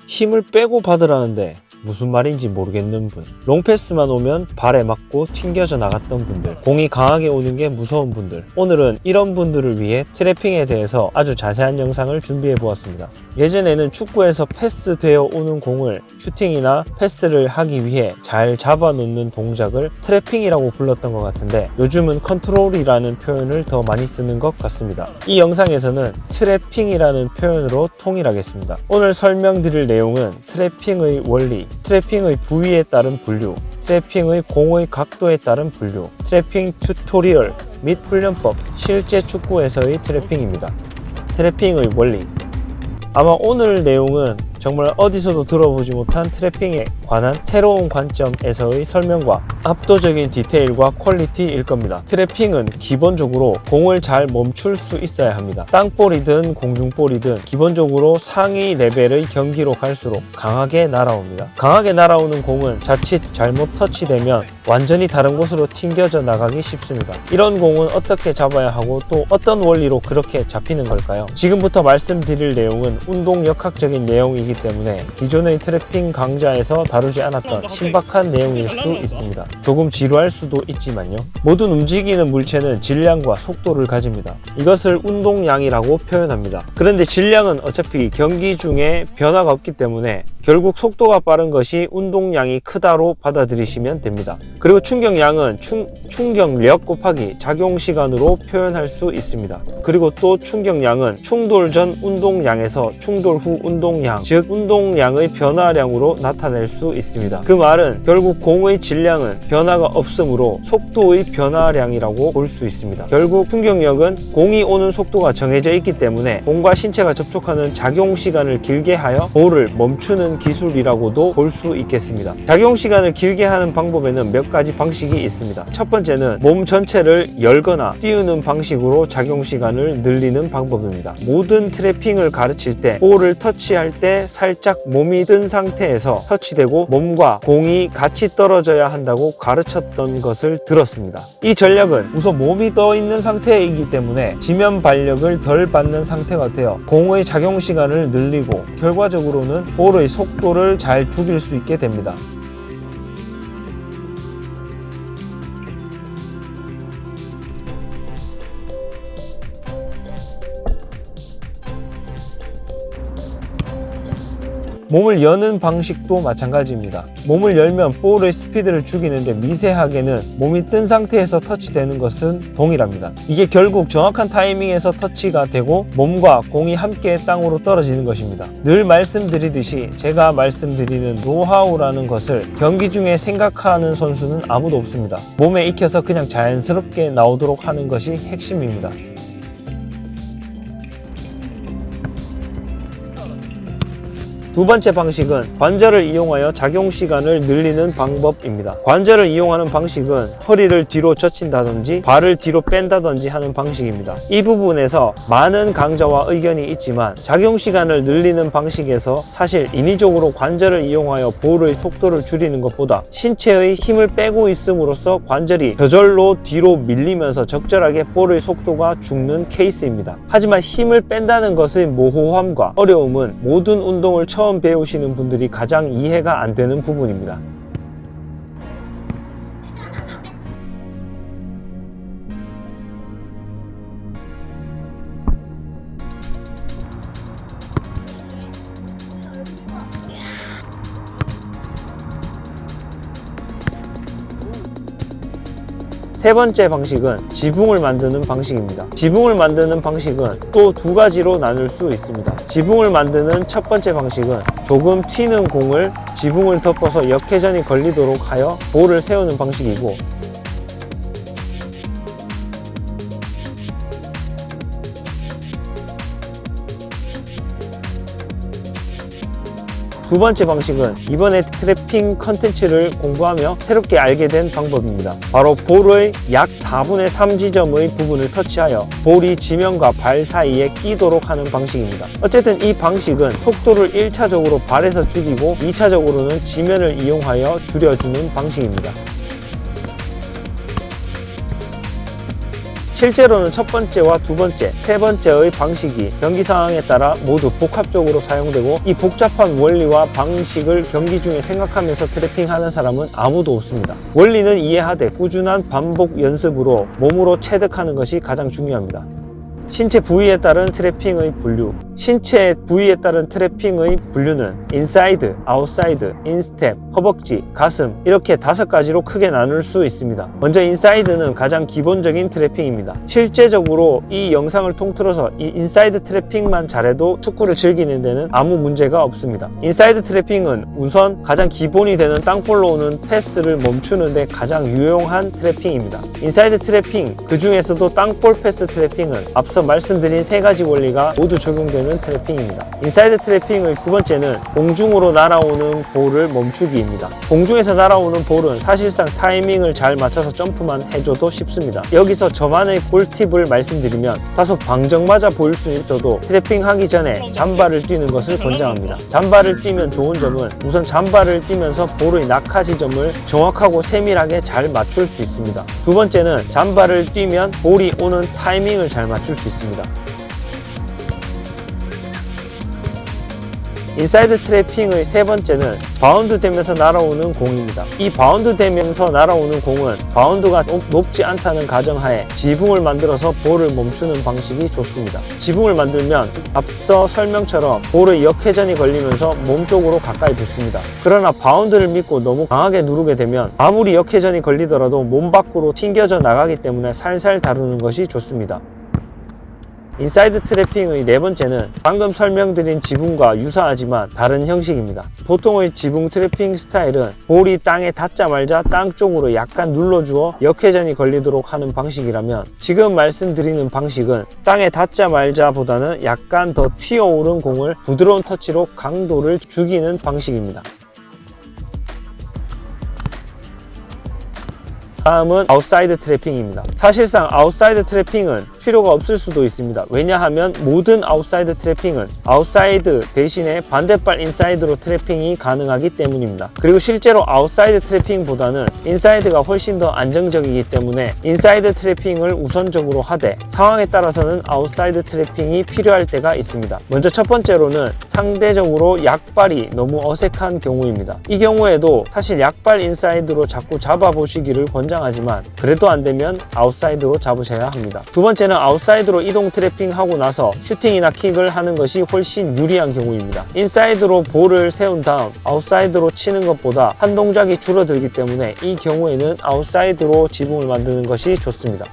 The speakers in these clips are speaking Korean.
힘을 빼고 받으라는데 무슨 말인지 모르겠는 분, 롱패스만 오면 발에 맞고 튕겨져 나갔던 분들, 공이 강하게 오는 게 무서운 분들, 오늘은 이런 분들을 위해 트래핑에 대해서 아주 자세한 영상을 준비해 보았습니다. 예전에는 축구에서 패스되어 오는 공을 슈팅이나 패스를 하기 위해 잘 잡아 놓는 동작을 트래핑이라고 불렀던 것 같은데, 요즘은 컨트롤이라는 표현을 더 많이 쓰는 것 같습니다. 이 영상에서는 트래핑이라는 표현으로 통일하겠습니다. 오늘 설명드릴 내용은 트래핑의 원리, 트래핑의 부위에 따른 분류, 트래핑의 공의 각도에 따른 분류, 트래핑 튜토리얼 및 훈련법, 실제 축구에서의 트래핑입니다. 트래핑의 원리. 아마 오늘 내용은 정말 어디서도 들어보지 못한 트래핑에 관한 새로운 관점에서의 설명과 압도적인 디테일과 퀄리티일 겁니다. 트래핑은 기본적으로 공을 잘 멈출 수 있어야 합니다. 땅볼이든 공중볼이든 기본적으로 상위 레벨의 경기로 갈수록 강하게 날아옵니다. 강하게 날아오는 공은 자칫 잘못 터치되면 완전히 다른 곳으로 튕겨져 나가기 쉽습니다. 이런 공은 어떻게 잡아야 하고 또 어떤 원리로 그렇게 잡히는 걸까요? 지금부터 말씀드릴 내용은 운동 역학적인 내용이기 때문에 기존의 트래핑 강좌에서 다루지 않았던 신박한 내용일 수 있습니다. 조금 지루할 수도 있지만요. 모든 움직이는 물체는 질량과 속도를 가집니다. 이것을 운동량이라고 표현합니다. 그런데 질량은 어차피 경기 중에 변화가 없기 때문에 결국 속도가 빠른 것이 운동량이 크다로 받아들이시면 됩니다. 그리고 충격량은 충격력 곱하기 작용시간으로 표현할 수 있습니다. 그리고 또 충격량은 충돌 전 운동량에서 충돌 후 운동량, 즉 운동량의 변화량으로 나타낼 수 있습니다. 그 말은 결국 공의 질량은 변화가 없으므로 속도의 변화량이라고 볼 수 있습니다. 결국 충격력은 공이 오는 속도가 정해져 있기 때문에 공과 신체가 접촉하는 작용시간을 길게 하여 볼을 멈추는 기술이라고도 볼 수 있겠습니다. 작용시간을 길게 하는 방법에는 몇 가지 방식이 있습니다. 첫 번째는 몸 전체를 열거나 띄우는 방식으로 작용시간을 늘리는 방법입니다. 모든 트래핑을 가르칠 때 볼을 터치할 때 살짝 몸이 뜬 상태에서 터치되고 몸과 공이 같이 떨어져야 한다고 가르쳤던 것을 들었습니다. 이 전략은 우선 몸이 떠 있는 상태이기 때문에 지면 발력을 덜 받는 상태가 되어 공의 작용시간을 늘리고 결과적으로는 볼의 속도를 잘 죽일 수 있게 됩니다. 몸을 여는 방식도 마찬가지입니다. 몸을 열면 볼의 스피드를 죽이는데 미세하게는 몸이 뜬 상태에서 터치되는 것은 동일합니다. 이게 결국 정확한 타이밍에서 터치가 되고 몸과 공이 함께 땅으로 떨어지는 것입니다. 늘 말씀드리듯이 제가 말씀드리는 노하우라는 것을 경기 중에 생각하는 선수는 아무도 없습니다. 몸에 익혀서 그냥 자연스럽게 나오도록 하는 것이 핵심입니다. 두 번째 방식은 관절을 이용하여 작용시간을 늘리는 방법입니다. 관절을 이용하는 방식은 허리를 뒤로 젖힌다든지 발을 뒤로 뺀다든지 하는 방식입니다. 이 부분에서 많은 강자와 의견이 있지만 작용시간을 늘리는 방식에서 사실 인위적으로 관절을 이용하여 볼의 속도를 줄이는 것보다 신체의 힘을 빼고 있음으로써 관절이 저절로 뒤로 밀리면서 적절하게 볼의 속도가 죽는 케이스입니다. 하지만 힘을 뺀다는 것의 모호함과 어려움은 모든 운동을 처음 배우시는 분들이 가장 이해가 안 되는 부분입니다. 세 번째 방식은 지붕을 만드는 방식입니다. 지붕을 만드는 방식은 또 두 가지로 나눌 수 있습니다. 지붕을 만드는 첫 번째 방식은 조금 튀는 공을 지붕을 덮어서 역회전이 걸리도록 하여 볼을 세우는 방식이고, 두 번째 방식은 이번에 트래핑 컨텐츠를 공부하며 새롭게 알게 된 방법입니다. 바로 볼의 약 4분의 3 지점의 부분을 터치하여 볼이 지면과 발 사이에 끼도록 하는 방식입니다. 어쨌든 이 방식은 속도를 1차적으로 발에서 죽이고 2차적으로는 지면을 이용하여 줄여주는 방식입니다. 실제로는 첫 번째와 두 번째, 세 번째의 방식이 경기 상황에 따라 모두 복합적으로 사용되고 이 복잡한 원리와 방식을 경기 중에 생각하면서 트래핑하는 사람은 아무도 없습니다. 원리는 이해하되 꾸준한 반복 연습으로 몸으로 체득하는 것이 가장 중요합니다. 신체 부위에 따른 트래핑의 분류. 신체 부위에 따른 트래핑의 분류는 인사이드, 아웃사이드, 인스텝, 허벅지, 가슴 이렇게 5가지로 크게 나눌 수 있습니다. 먼저 인사이드는 가장 기본적인 트래핑입니다. 실제적으로 이 영상을 통틀어서 이 인사이드 트래핑만 잘해도 축구를 즐기는 데는 아무 문제가 없습니다. 인사이드 트래핑은 우선 가장 기본이 되는 땅볼로 오는 패스를 멈추는 데 가장 유용한 트래핑입니다. 인사이드 트래핑, 그 중에서도 땅볼 패스 트래핑은 앞서 말씀드린 3가지 원리가 모두 적용되는 트래핑입니다. 인사이드 트래핑의 두 번째는 공중으로 날아오는 볼을 멈추기입니다. 공중에서 날아오는 볼은 사실상 타이밍을 잘 맞춰서 점프만 해줘도 쉽습니다. 여기서 저만의 꿀팁을 말씀드리면 다소 방정맞아 보일 수 있어도 트래핑하기 전에 잠바를 뛰는 것을 권장합니다. 잠바를 뛰면 좋은 점은 우선 잠바를 뛰면서 볼의 낙하 지점을 정확하고 세밀하게 잘 맞출 수 있습니다. 두 번째는 잠바를 뛰면 볼이 오는 타이밍을 잘 맞출 수 있습니다. 인사이드 트래핑의 세 번째는 바운드 되면서 날아오는 공입니다. 이 바운드 되면서 날아오는 공은 바운드가 높지 않다는 가정하에 지붕을 만들어서 볼을 멈추는 방식이 좋습니다. 지붕을 만들면 앞서 설명처럼 볼의 역회전이 걸리면서 몸쪽으로 가까이 붙습니다. 그러나 바운드를 믿고 너무 강하게 누르게 되면 아무리 역회전이 걸리더라도 몸 밖으로 튕겨져 나가기 때문에 살살 다루는 것이 좋습니다. 인사이드 트래핑의 네 번째는 방금 설명드린 지붕과 유사하지만 다른 형식입니다. 보통의 지붕 트래핑 스타일은 볼이 땅에 닿자마자 땅 쪽으로 약간 눌러주어 역회전이 걸리도록 하는 방식이라면 지금 말씀드리는 방식은 땅에 닿자마자 보다는 약간 더 튀어오른 공을 부드러운 터치로 강도를 죽이는 방식입니다. 다음은 아웃사이드 트래핑입니다. 사실상 아웃사이드 트래핑은 필요가 없을 수도 있습니다. 왜냐하면 모든 아웃사이드 트래핑은 아웃사이드 대신에 반대발 인사이드로 트래핑이 가능하기 때문입니다. 그리고 실제로 아웃사이드 트래핑보다는 인사이드가 훨씬 더 안정적이기 때문에 인사이드 트래핑을 우선적으로 하되 상황에 따라서는 아웃사이드 트래핑이 필요할 때가 있습니다. 먼저 첫 번째로는 상대적으로 약발이 너무 어색한 경우입니다. 이 경우에도 사실 약발 인사이드로 자꾸 잡아보시기를 권장하지만 그래도 안되면 아웃사이드로 잡으셔야 합니다. 두 번째는 아웃사이드로 이동 트래핑 하고 나서 슈팅이나 킥을 하는 것이 훨씬 유리한 경우입니다. 인사이드로 볼을 세운 다음 아웃사이드로 치는 것보다 한 동작이 줄어들기 때문에 이 경우에는 아웃사이드로 지붕을 만드는 것이 좋습니다.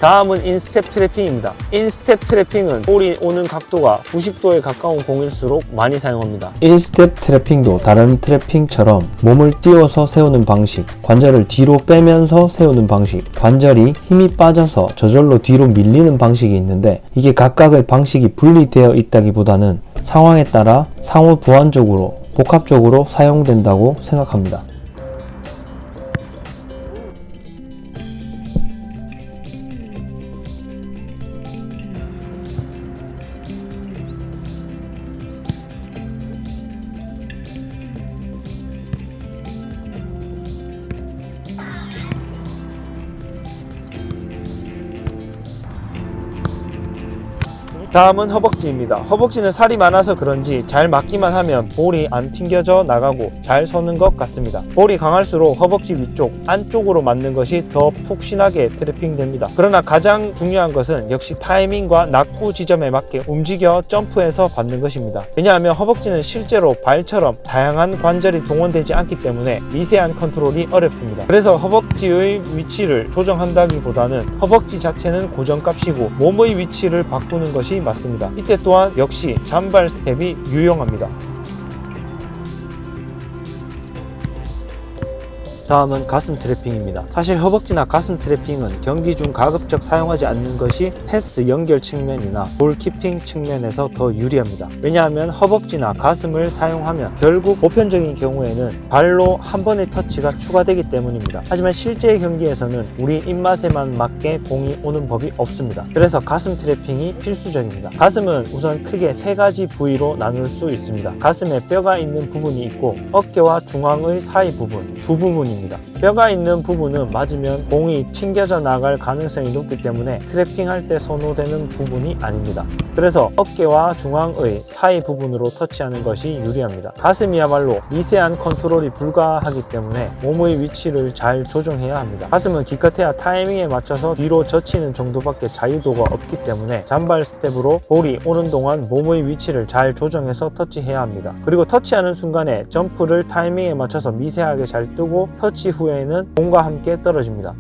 다음은 인스텝 트래핑입니다. 인스텝 트래핑은 볼이 오는 각도가 90도에 가까운 공일수록 많이 사용합니다. 인스텝 트래핑도 다른 트래핑처럼 몸을 띄워서 세우는 방식, 관절을 뒤로 빼면서 세우는 방식, 관절이 힘이 빠져서 저절로 뒤로 밀리는 방식이 있는데 이게 각각의 방식이 분리되어 있다기보다는 상황에 따라 상호 보완적으로 복합적으로 사용된다고 생각합니다. 다음은 허벅지입니다. 허벅지는 살이 많아서 그런지 잘 맞기만 하면 볼이 안 튕겨져 나가고 잘 서는 것 같습니다. 볼이 강할수록 허벅지 위쪽, 안쪽으로 맞는 것이 더 푹신하게 트래핑 됩니다. 그러나 가장 중요한 것은 역시 타이밍과 낙구 지점에 맞게 움직여 점프해서 받는 것입니다. 왜냐하면 허벅지는 실제로 발처럼 다양한 관절이 동원되지 않기 때문에 미세한 컨트롤이 어렵습니다. 그래서 허벅지의 위치를 조정한다기보다는 허벅지 자체는 고정값이고 몸의 위치를 바꾸는 것이 맞습니다. 이때 또한 역시 잔발 스텝이 유용합니다. 다음은 가슴 트래핑입니다. 사실 허벅지나 가슴 트래핑은 경기 중 가급적 사용하지 않는 것이 패스 연결 측면이나 볼 키핑 측면에서 더 유리합니다. 왜냐하면 허벅지나 가슴을 사용하면 결국 보편적인 경우에는 발로 한 번의 터치가 추가되기 때문입니다. 하지만 실제 경기에서는 우리 입맛에만 맞게 공이 오는 법이 없습니다. 그래서 가슴 트래핑이 필수적입니다. 가슴은 우선 크게 3가지 부위로 나눌 수 있습니다. 가슴에 뼈가 있는 부분이 있고 어깨와 중앙의 사이 부분, 두 부분이 부분입니다. 뼈가 있는 부분은 맞으면 공이 튕겨져 나갈 가능성이 높기 때문에 트래핑할 때 선호되는 부분이 아닙니다. 그래서 어깨와 중앙의 사이 부분으로 터치하는 것이 유리합니다. 가슴이야말로 미세한 컨트롤이 불가하기 때문에 몸의 위치를 잘 조정해야 합니다. 가슴은 기껏해야 타이밍에 맞춰서 뒤로 젖히는 정도밖에 자유도가 없기 때문에 잔발 스텝으로 볼이 오는 동안 몸의 위치를 잘 조정해서 터치해야 합니다. 그리고 터치하는 순간에 점프를 타이밍에 맞춰서 미세하게 잘 뜨고 터치 후에는 공과 함께 떨어집니다.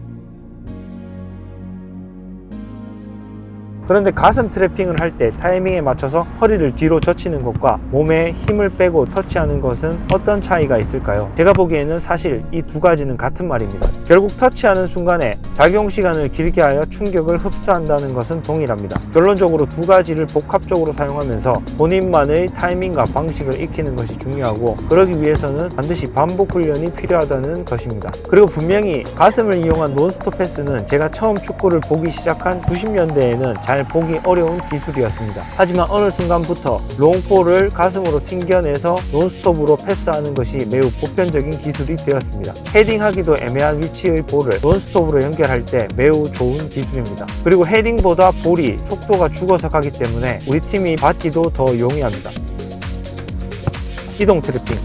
그런데 가슴 트래핑을 할 때 타이밍에 맞춰서 허리를 뒤로 젖히는 것과 몸에 힘을 빼고 터치하는 것은 어떤 차이가 있을까요? 제가 보기에는 사실 이 두 가지는 같은 말입니다. 결국 터치하는 순간에 작용 시간을 길게 하여 충격을 흡수한다는 것은 동일합니다. 결론적으로 두 가지를 복합적으로 사용하면서 본인만의 타이밍과 방식을 익히는 것이 중요하고, 그러기 위해서는 반드시 반복 훈련이 필요하다는 것입니다. 그리고 분명히 가슴을 이용한 논스톱 패스는 제가 처음 축구를 보기 시작한 90년대에는 잘 보기 어려운 기술이었습니다. 하지만 어느 순간부터 롱볼을 가슴으로 튕겨내서 논스톱으로 패스하는 것이 매우 보편적인 기술이 되었습니다. 헤딩하기도 애매한 위치의 볼을 논스톱으로 연결할 때 매우 좋은 기술입니다. 그리고 헤딩보다 볼이 속도가 죽어서 가기 때문에 우리 팀이 받기도 더 용이합니다. 이동 트래핑.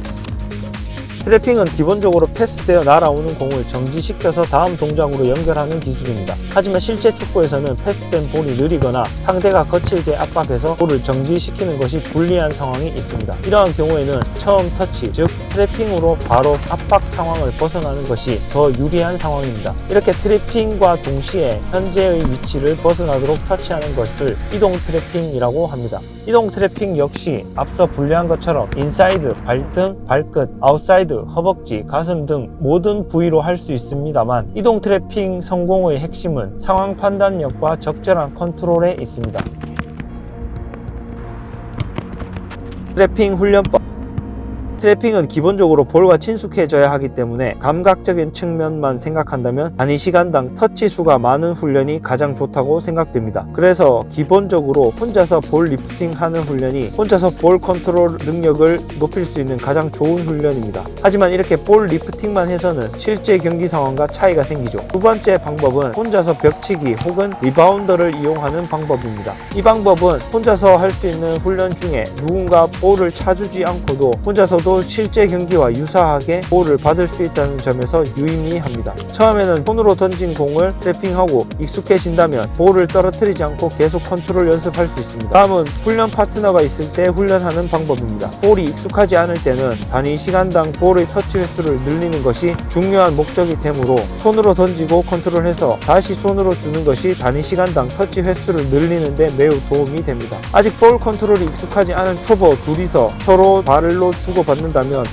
트래핑은 기본적으로 패스되어 날아오는 공을 정지시켜서 다음 동작으로 연결하는 기술입니다. 하지만 실제 축구에서는 패스된 볼이 느리거나 상대가 거칠게 압박해서 볼을 정지시키는 것이 불리한 상황이 있습니다. 이러한 경우에는 처음 터치, 즉 트래핑으로 바로 압박 상황을 벗어나는 것이 더 유리한 상황입니다. 이렇게 트래핑과 동시에 현재의 위치를 벗어나도록 터치하는 것을 이동 트래핑이라고 합니다. 이동 트래핑 역시 앞서 분류한 것처럼 인사이드, 발등, 발끝, 아웃사이드, 허벅지, 가슴 등 모든 부위로 할 수 있습니다만, 이동 트래핑 성공의 핵심은 상황 판단력과 적절한 컨트롤에 있습니다. 트래핑 훈련법. 트래핑은 기본적으로 볼과 친숙해져야 하기 때문에 감각적인 측면만 생각한다면 단위 시간당 터치 수가 많은 훈련이 가장 좋다고 생각됩니다. 그래서 기본적으로 혼자서 볼 리프팅 하는 훈련이 혼자서 볼 컨트롤 능력을 높일 수 있는 가장 좋은 훈련입니다. 하지만 이렇게 볼 리프팅만 해서는 실제 경기 상황과 차이가 생기죠. 두 번째 방법은 혼자서 벽치기 혹은 리바운더를 이용하는 방법입니다. 이 방법은 혼자서 할 수 있는 훈련 중에 누군가 볼을 차주지 않고도 혼자서도 실제 경기와 유사하게 볼을 받을 수 있다는 점에서 유의미합니다. 처음에는 손으로 던진 공을 트래핑하고 익숙해진다면 볼을 떨어뜨리지 않고 계속 컨트롤 연습할 수 있습니다. 다음은 훈련 파트너가 있을 때 훈련하는 방법입니다. 볼이 익숙하지 않을 때는 단위 시간당 볼의 터치 횟수를 늘리는 것이 중요한 목적이 되므로 손으로 던지고 컨트롤해서 다시 손으로 주는 것이 단위 시간당 터치 횟수를 늘리는 데 매우 도움이 됩니다. 아직 볼 컨트롤이 익숙하지 않은 초보 둘이서 서로 발로 주고받는다면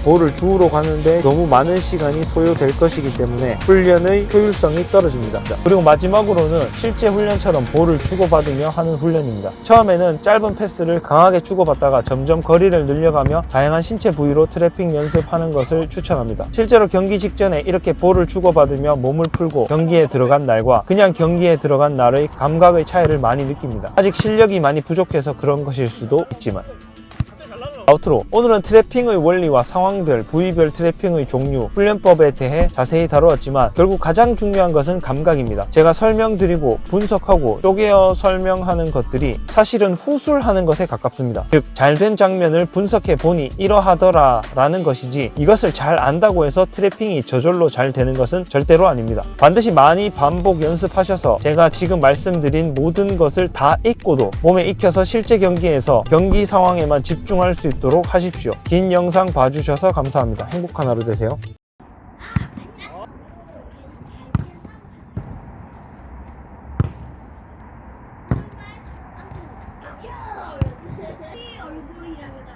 볼을 주우러 가는데 너무 많은 시간이 소요될 것이기 때문에 훈련의 효율성이 떨어집니다. 그리고 마지막으로는 실제 훈련처럼 볼을 주고받으며 하는 훈련입니다. 처음에는 짧은 패스를 강하게 주고받다가 점점 거리를 늘려가며 다양한 신체 부위로 트래핑 연습하는 것을 추천합니다. 실제로 경기 직전에 이렇게 볼을 주고받으며 몸을 풀고 경기에 들어간 날과 그냥 경기에 들어간 날의 감각의 차이를 많이 느낍니다. 아직 실력이 많이 부족해서 그런 것일 수도 있지만. 아우트로, 오늘은 트래핑의 원리와 상황별, 부위별 트래핑의 종류, 훈련법에 대해 자세히 다루었지만 결국 가장 중요한 것은 감각입니다. 제가 설명드리고 분석하고 쪼개어 설명하는 것들이 사실은 후술하는 것에 가깝습니다. 즉, 잘된 장면을 분석해 보니 이러하더라 라는 것이지, 이것을 잘 안다고 해서 트래핑이 저절로 잘 되는 것은 절대로 아닙니다. 반드시 많이 반복 연습하셔서 제가 지금 말씀드린 모든 것을 다 익고도 몸에 익혀서 실제 경기에서 경기 상황에만 집중할 수 있도록 하십시오. 긴 영상 봐주셔서 감사합니다. 행복한 하루 되세요. 얼굴이라면